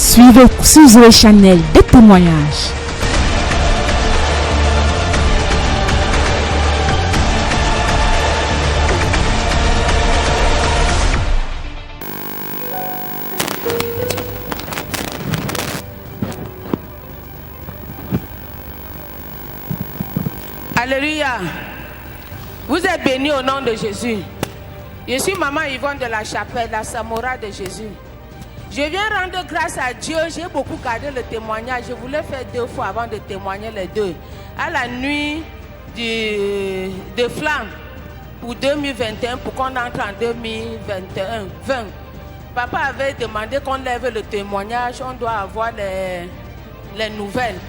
Suivez Zoé Chanel des témoignages. Alléluia. Vous êtes bénis au nom de Jésus. Je suis maman Yvonne de la Chapelle, la Samora de Jésus. Je viens rendre grâce à Dieu. J'ai beaucoup gardé le témoignage. Je voulais faire 2 fois avant de témoigner les 2. À la nuit de flamme pour 2021, pour qu'on entre en 2020. Papa avait demandé qu'on lève le témoignage. On doit avoir les nouvelles.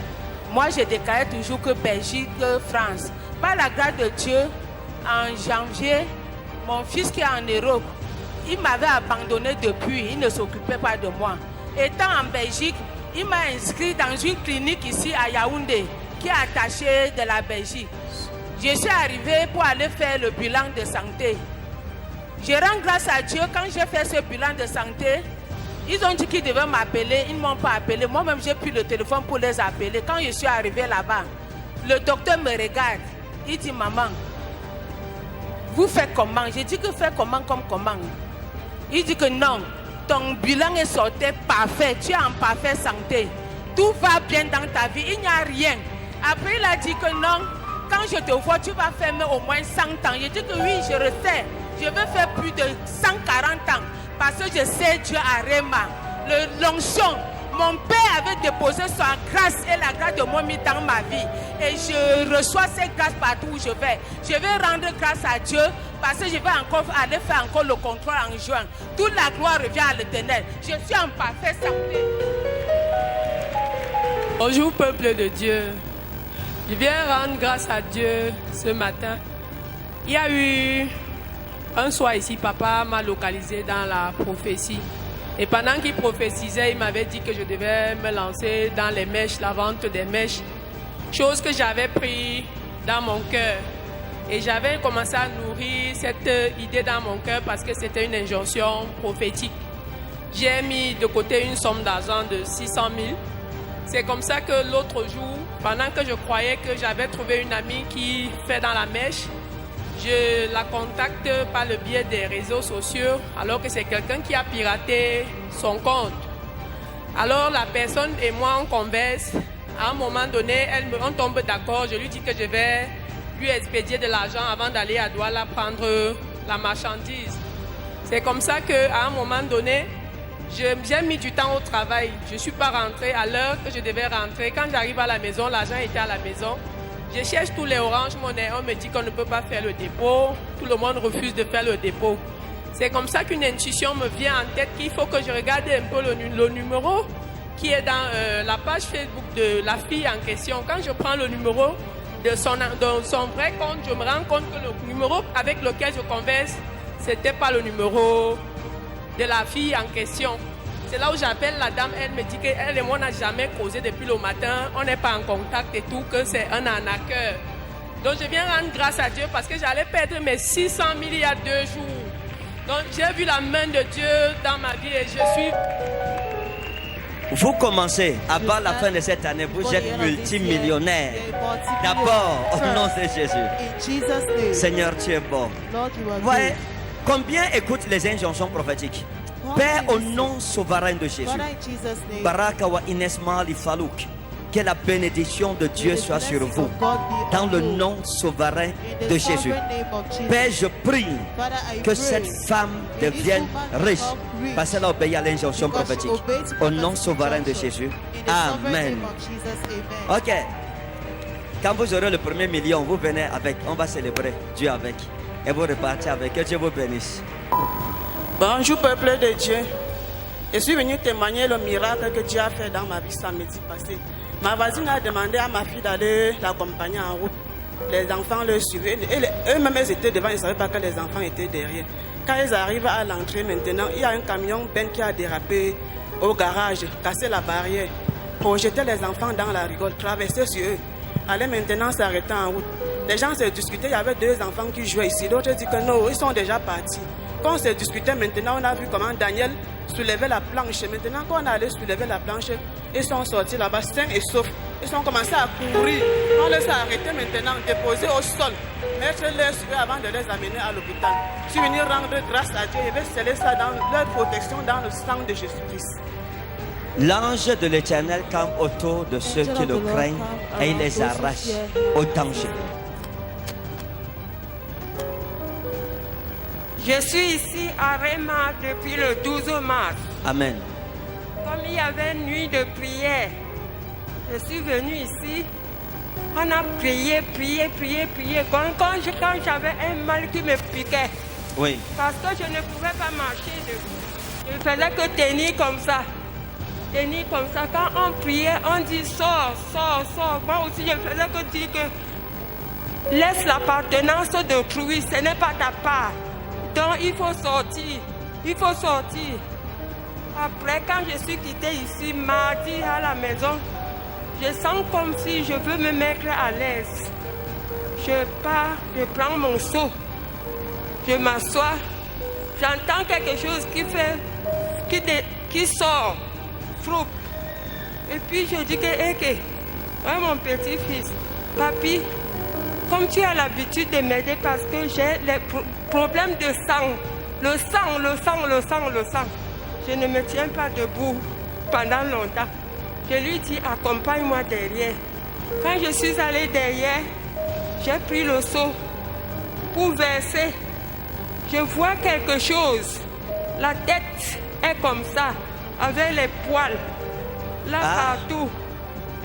Moi, je déclarais toujours que Belgique, France. Par la grâce de Dieu, en janvier, mon fils qui est en Europe, il m'avait abandonné depuis, il ne s'occupait pas de moi. Étant en Belgique, il m'a inscrit dans une clinique ici à Yaoundé, qui est attachée de la Belgique. Je suis arrivée pour aller faire le bilan de santé. Je rends grâce à Dieu quand j'ai fait ce bilan de santé. Ils ont dit qu'ils devaient m'appeler, ils ne m'ont pas appelé. Moi-même, j'ai pris le téléphone pour les appeler. Quand je suis arrivée là-bas, le docteur me regarde. Il dit, maman, vous faites comment? J'ai dit que faites comment comme comment? Il dit que non, ton bilan est sorti parfait. Tu es en parfaite santé. Tout va bien dans ta vie. Il n'y a rien. Après, il a dit que non, quand je te vois, tu vas faire au moins 100 ans. J'ai dit que oui, je le sais. Je veux faire plus de 140 ans. Parce que je sais Dieu à Réma. L'onction. Mon père avait déposé sa grâce et la grâce de moi mis dans ma vie. Et je reçois cette grâce partout où je vais. Je vais rendre grâce à Dieu parce que je vais encore aller faire encore le contrôle en juin. Toute la gloire revient à l'Éternel. Je suis en parfaite santé. Bonjour peuple de Dieu. Je viens rendre grâce à Dieu ce matin. Il y a eu un soir ici, papa m'a localisé dans la prophétie. Et pendant qu'il prophétisait, il m'avait dit que je devais me lancer dans les mèches, la vente des mèches. Chose que j'avais pris dans mon cœur. Et j'avais commencé à nourrir cette idée dans mon cœur parce que c'était une injonction prophétique. J'ai mis de côté une somme d'argent de 600 000. C'est comme ça que l'autre jour, pendant que je croyais que j'avais trouvé une amie qui fait dans la mèche, je la contacte par le biais des réseaux sociaux alors que c'est quelqu'un qui a piraté son compte. Alors la personne et moi on converse. À un moment donné, on tombe d'accord. Je lui dis que je vais lui expédier de l'argent avant d'aller à Douala prendre la marchandise. C'est comme ça qu'à un moment donné, j'ai mis du temps au travail. Je ne suis pas rentrée à l'heure que je devais rentrer. Quand j'arrive à la maison, l'argent était à la maison. Je cherche tous les Orange Money, on me dit qu'on ne peut pas faire le dépôt. Tout le monde refuse de faire le dépôt. C'est comme ça qu'une intuition me vient en tête qu'il faut que je regarde un peu le numéro qui est dans la page Facebook de la fille en question. Quand je prends le numéro de son vrai compte, je me rends compte que le numéro avec lequel je converse, c'était pas le numéro de la fille en question. C'est là où j'appelle la dame, elle me dit qu'elle et moi n'a jamais causé depuis le matin, on n'est pas en contact et tout, que c'est un arnaqueur. Donc je viens rendre grâce à Dieu parce que j'allais perdre mes 600 000 il y a 2 jours. Donc j'ai vu la main de Dieu dans ma vie et je suis... Vous commencez, avant la fin de cette année, vous êtes multimillionnaire. D'abord, au nom de Jésus. Seigneur, tu es bon. Ouais. Combien écoutent les injonctions prophétiques? Père, au nom souverain de Jésus, Barakawa Inesma Lifalouk, que la bénédiction de Dieu soit sur vous, dans le nom souverain de Jésus. Père, je prie que cette femme devienne riche, parce qu'elle a obéi à l'injonction prophétique. Au nom souverain de Jésus. Amen. Ok. Quand vous aurez le premier million, vous venez avec, on va célébrer Dieu avec. Et vous repartez avec. Que Dieu vous bénisse. Bonjour peuple de Dieu. Je suis venu témoigner le miracle que Dieu a fait dans ma vie samedi passé. Ma voisine a demandé à ma fille d'aller l'accompagner en route. Les enfants le suivaient. Eux-mêmes étaient devant, ils ne savaient pas que les enfants étaient derrière. Quand ils arrivent à l'entrée maintenant, il y a un camion Ben qui a dérapé au garage, cassé la barrière, projeté les enfants dans la rigole, traversé sur eux. Allait maintenant s'arrêter en route. Les gens se discutaient, il y avait 2 enfants qui jouaient ici. D'autres disent que non, ils sont déjà partis. Quand on se discutait maintenant, on a vu comment Daniel soulever la planche. Maintenant, quand on allait soulever la planche, ils sont sortis là-bas, sains et saufs. Ils ont commencé à courir. On les a arrêtés maintenant, déposés au sol, mettre leurs yeux avant de les amener à l'hôpital. Je suis venu rendre grâce à Dieu. Je vais sceller ça dans leur protection, dans le sang de Jésus-Christ. L'ange de l'Éternel campe autour de ceux qui le craignent et il les arrache au danger. Je suis ici à Réma depuis le 12 mars. Amen. Comme il y avait une nuit de prière, je suis venue ici. On a prié. Quand j'avais un mal qui me piquait, oui. Parce que je ne pouvais pas marcher debout. Je ne faisais que tenir comme ça. Quand on priait, on dit sors. Moi aussi, je faisais que dire que laisse l'appartenance d'autrui, ce n'est pas ta part. Donc il faut sortir. Après, quand je suis quittée ici, mardi à la maison, je sens comme si je veux me mettre à l'aise. Je pars, je prends mon seau, je m'assois, j'entends quelque chose qui sort, froupe. Et puis je dis que mon petit-fils, papi, comme tu as l'habitude de m'aider parce que j'ai les problèmes de sang, le sang. Je ne me tiens pas debout pendant longtemps. Je lui dis, accompagne-moi derrière. Quand je suis allée derrière, j'ai pris le seau pour verser. Je vois quelque chose. La tête est comme ça, avec les poils, là partout.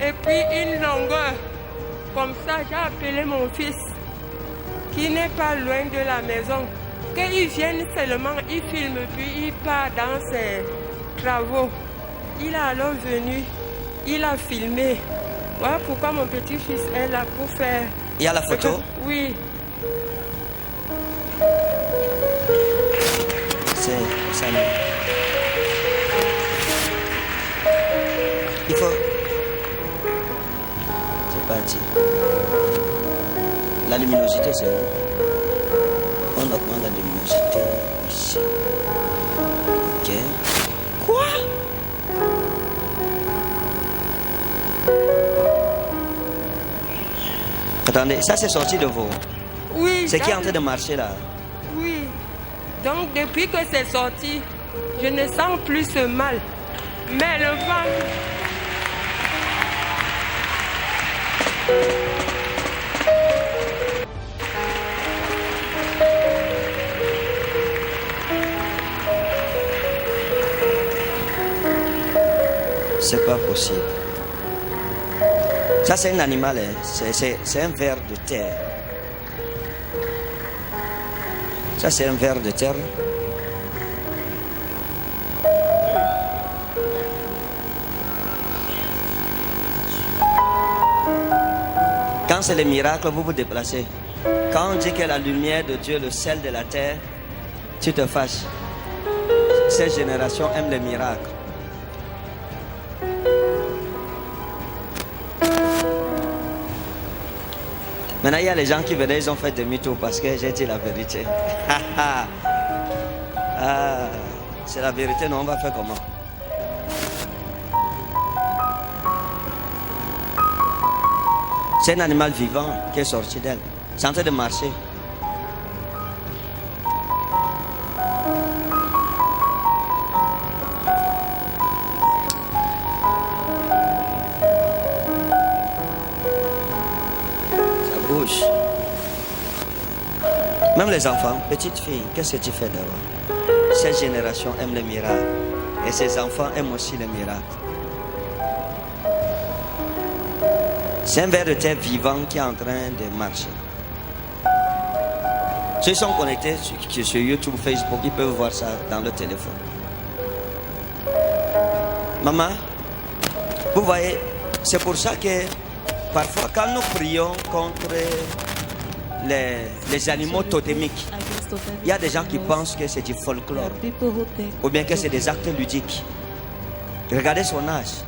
Et puis une longueur. Comme ça, j'ai appelé mon fils, qui n'est pas loin de la maison. Qu'il vienne seulement, il filme, puis il part dans ses travaux. Il est alors venu, il a filmé. Voilà pourquoi mon petit-fils est là pour faire... Il y a la photo? Oui. C'est ça. Il faut... C'est parti. La luminosité, c'est où? On augmente la luminosité ici. Ok. Quoi? Attendez, ça c'est sorti de vous? Oui. C'est qui est en train de marcher là? Oui. Donc depuis que c'est sorti, je ne sens plus ce mal. Mais le vent... C'est pas possible. Ça c'est un animal, hein. C'est un ver de terre. Ça c'est un ver de terre. Quand c'est le miracle, vous vous déplacez. Quand on dit que la lumière de Dieu, le sel de la terre, tu te fâches. Cette génération aime les miracles. Maintenant, il y a les gens qui venaient, ils ont fait demi-tour parce que j'ai dit la vérité. C'est la vérité, non, on va faire comment? C'est un animal vivant qui est sorti d'elle. C'est en train de marcher. Même les enfants, petites filles, qu'est-ce que tu fais dehors? Cette génération aime les miracles. Et ces enfants aiment aussi les miracles. C'est un ver de terre vivant qui est en train de marcher. Ceux qui sont connectés sur YouTube, Facebook, ils peuvent voir ça dans le téléphone. Maman, vous voyez, c'est pour ça que parfois quand nous prions contre les animaux totémiques, il y a des gens qui pensent que c'est du folklore ou bien que c'est des actes ludiques. Regardez son âge.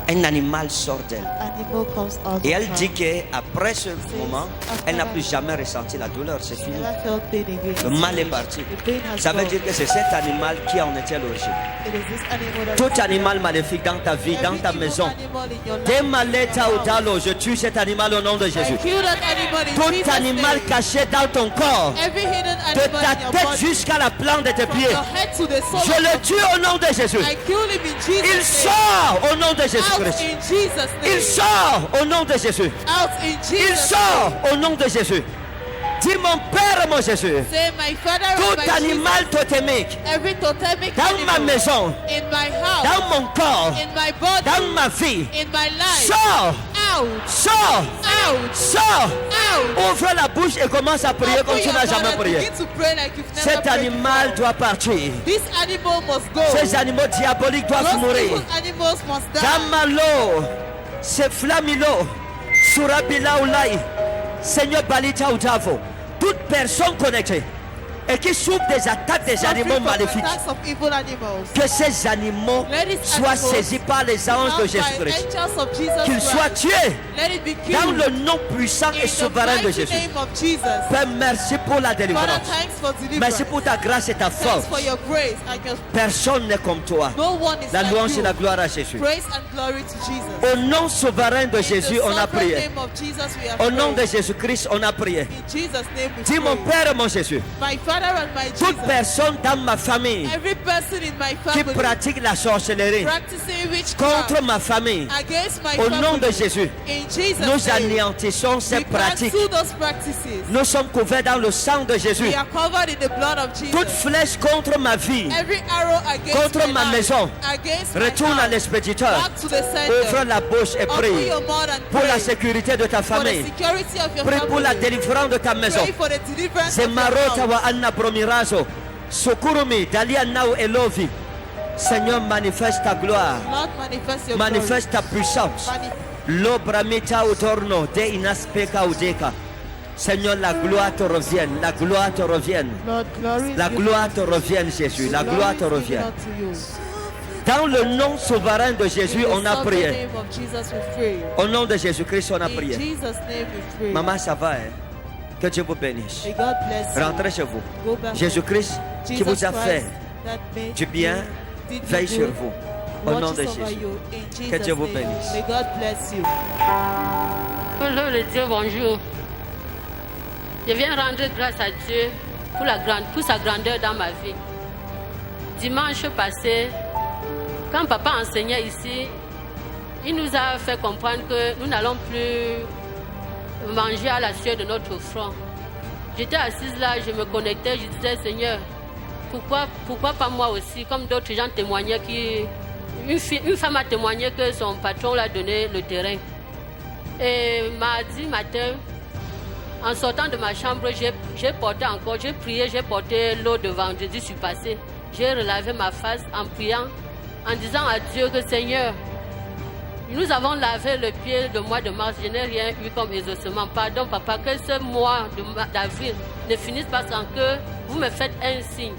un animal sort d'elle. Et elle dit qu'après ce moment, elle n'a plus jamais ressenti la douleur. C'est fini. Le mal est parti. Ça veut dire que c'est cet animal qui en était l'origine. Tout animal maléfique dans ta vie, dans ta maison, je tue cet animal au nom de Jésus. Tout animal caché dans ton corps, de ta tête jusqu'à la plante de tes pieds, je le tue au nom de Jésus. Il sort au nom de Jésus-Christ. Il sort au nom de Jésus. Il sort au nom de Jésus. Dis mon Père, mon Jésus, tout animal totémique dans ma maison, dans mon corps, dans ma vie, sors, sors, sors. Ouvre la bouche et commence à prier comme tu n'as jamais prié. Cet animal doit partir. Ces animaux diaboliques doivent mourir. Damalo, c'est Flamilo, Surabila Oulai, Seigneur Balita Outavo. Toute personne connectée et qui souffre des attaques des animaux maléfiques, que ces animaux soient saisis par les anges de Jésus-Christ, qu'ils soient tués dans le nom puissant et souverain de Jésus. Père, merci pour la délivrance. Merci pour ta grâce et ta force. Personne n'est comme toi. La louange et la gloire à Jésus. Au nom souverain de Jésus, on a prié. Au nom de Jésus-Christ, on a prié. Dis mon Père et mon Jésus, toute personne dans ma famille qui pratique la sorcellerie contre ma famille, au nom de Jésus, nous anéantissons ces pratiques. Nous sommes couverts dans le sang de Jésus. Toute flèche contre ma vie, contre ma maison, retourne à l'expéditeur. Ouvre la bouche et prie pour la sécurité de ta famille. Prie pour la délivrance de ta maison. Zemarotawa Anna Bromirazo, Sokurumi, Dalia Nao Elovi. Seigneur, manifeste ta gloire, manifeste ta puissance. L'obramita utorno de inaspeka udeka. Seigneur, la gloire te revienne, la gloire te revienne, la gloire te revienne, Jésus, la gloire te revienne. Dans le nom souverain de Jésus, on a prié. Au nom de Jésus-Christ, on a prié. Maman, ça va, hein? Que Dieu vous bénisse. Rentrez chez vous. Jésus-Christ qui vous a fait du bien, veille sur vous. Au nom de Jésus. Que Dieu vous bénisse. Bonjour le Dieu, bonjour. Je viens rendre grâce à Dieu pour sa grandeur dans ma vie. Dimanche passé, quand papa enseignait ici, il nous a fait comprendre que nous n'allons plus manger à la sueur de notre front. J'étais assise là, je me connectais, je disais Seigneur, pourquoi pas moi aussi, comme d'autres gens témoignaient une femme a témoigné que son patron lui a donné le terrain. Et mardi matin, en sortant de ma chambre, j'ai prié, j'ai porté l'eau de vendredi, je suis passée. J'ai relavé ma face en priant, en disant à Dieu que Seigneur, nous avons lavé le pied le mois de mars, je n'ai rien eu comme exaucement. Pardon papa, que ce mois d'avril ne finisse pas sans que vous me faites un signe.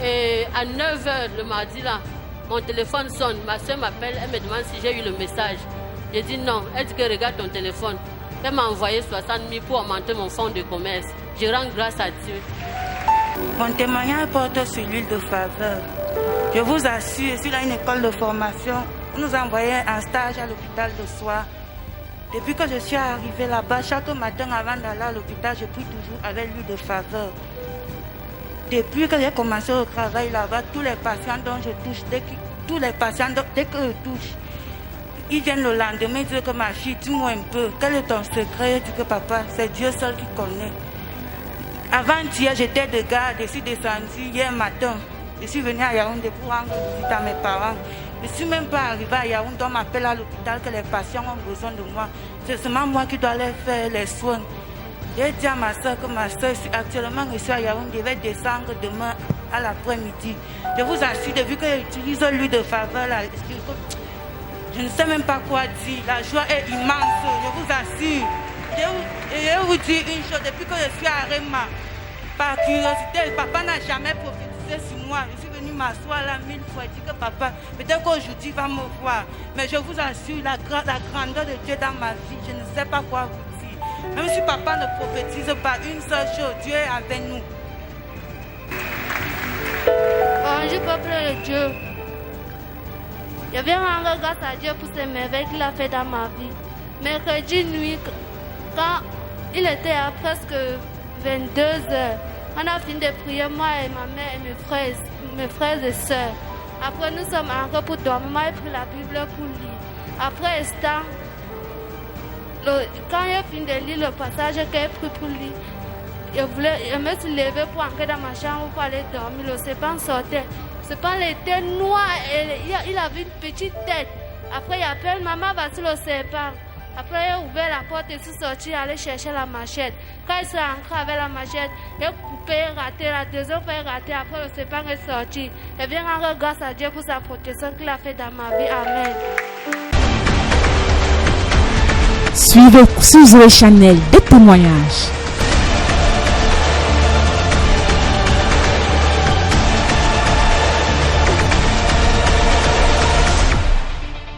Et à 9h le mardi là, mon téléphone sonne, ma soeur m'appelle, elle me demande si j'ai eu le message. J'ai dit non, elle dit que regarde ton téléphone. Elle m'a envoyé 60 000 pour augmenter mon fonds de commerce. Je rends grâce à Dieu. Mon témoignage porte sur l'huile de faveur. Je vous assure, je suis dans une école de formation. On nous a envoyé un stage à l'hôpital de soir. Depuis que je suis arrivée là-bas, chaque matin avant d'aller à l'hôpital, je prie toujours avec l'huile de faveur. Depuis que j'ai commencé au travail là-bas, tous les patients dont je touche, dès que je touche, ils viennent le lendemain dire que ma fille, dis-moi un peu, quel est ton secret? Je dis que papa, c'est Dieu seul qui connaît. Avant-hier, j'étais de garde, je suis descendue hier matin. Je suis venue à Yaoundé pour rendre visite à mes parents. Je ne suis même pas arrivée à Yaoundé, on m'appelle à l'hôpital que les patients ont besoin de moi. C'est seulement moi qui dois aller faire les soins. J'ai dit à ma soeur que ma soeur, actuellement je suis à Yaoundé, je vais descendre demain à l'après-midi. Je vous assure, depuis que j'utilise l'huile de faveur, là, je ne sais même pas quoi dire. La joie est immense, je vous assure. Je vais vous dire une chose, depuis que je suis à Réma, par curiosité, papa n'a jamais prophétisé sur moi. Je suis venue m'asseoir là 1000 fois et dire que papa, peut-être qu'aujourd'hui il va me voir. Mais je vous assure, la grandeur de Dieu dans ma vie, je ne sais pas quoi vous dire. Même si papa ne prophétise pas une seule chose, Dieu est avec nous. Bonjour peuple de Dieu. Je viens rendre grâce à Dieu pour ces merveilles qu'il a fait dans ma vie. Mercredi nuit, quand il était à presque 22 heures, on a fini de prier, moi et ma mère et mes frères et sœurs. Après, nous sommes entrés pour dormir. Moi, j'ai pris la Bible pour lire. Après, quand j'ai fini de lire le passage que j'ai pris pour lire, je me suis levée pour entrer dans ma chambre pour aller dormir. Le serpent sortait. Le serpent était noir et il avait une petite tête. Après, il appelle maman, voici le serpent. Après, il a ouvert la porte et suis sorti, aller chercher la machette. Quand il s'est entré avec la machette, il a coupé, raté, la deuxième fois raté. Après, le serpent est sorti. Je viens rendre grâce à Dieu pour sa protection qu'il a fait dans ma vie. Amen. Suivez Zoé Chanel des témoignages.